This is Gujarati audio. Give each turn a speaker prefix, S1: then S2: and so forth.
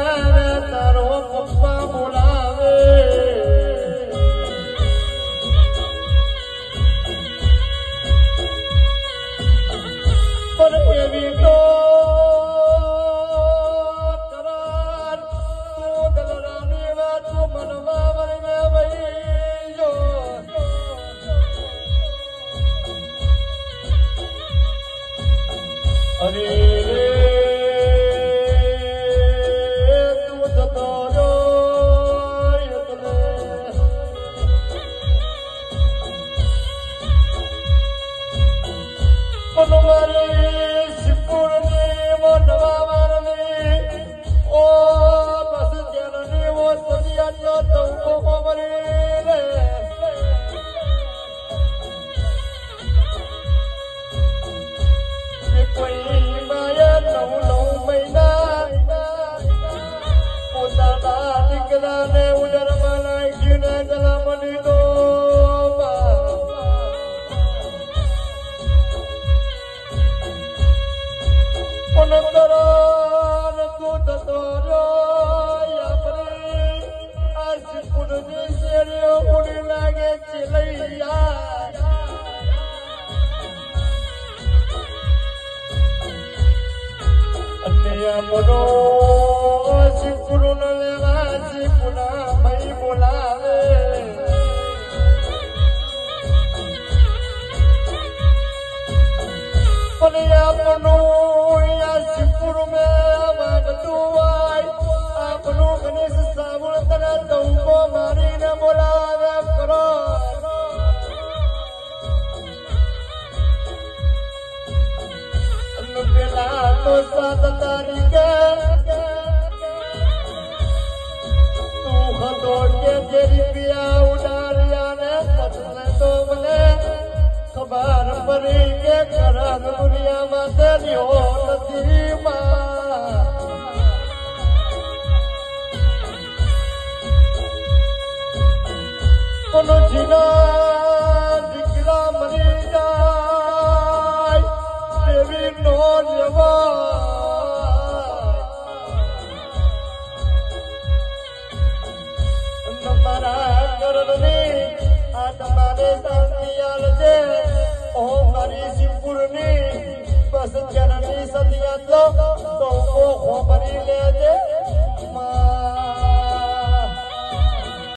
S1: આવે તારો પપ્પા બોલાવે પણ એવી તો કરાર તું દલરાની વાત મનમાં વળીને વહી જો અરે તું જતો જો એટલે પણ મારી સિપુરની મોઢવા મારની ઓ બસ જેનની ઓ સદિયાનો તવકો મરી રે કોઈ માયા નવ મહિના પોતાના દીકરાને ઉજરમાં નાખીને ગલામણી દો પુનતરાન તું થતો રહ્યો આપણી આ સિપુરની શેરીઓ ઉડી લાગે છે લૈયા મનો સિપુરુ ન લેવા સિપુના ભાઈ બોલાવે પણ આપણું યા સિપુરુ મેં વાગતું હોય આપણું ગણેશ સાવળ તને દઉકો મારીને બોલાવે કરો પેલા તો 7 તારીખે તું હતો કે જે રૂપિયા ઉડાડ્યા ને પછી તો મને ખબર પડી કે ખરાબ દુનિયામાં તેનો નથી કોનો જીના દીકરા મરી જાય એવી નો તમારા કરણની આ તમારે શાંતિ આલજે ઓ મારી સિપુરની બસ જનની સદિયા તો ખોબરી લેજે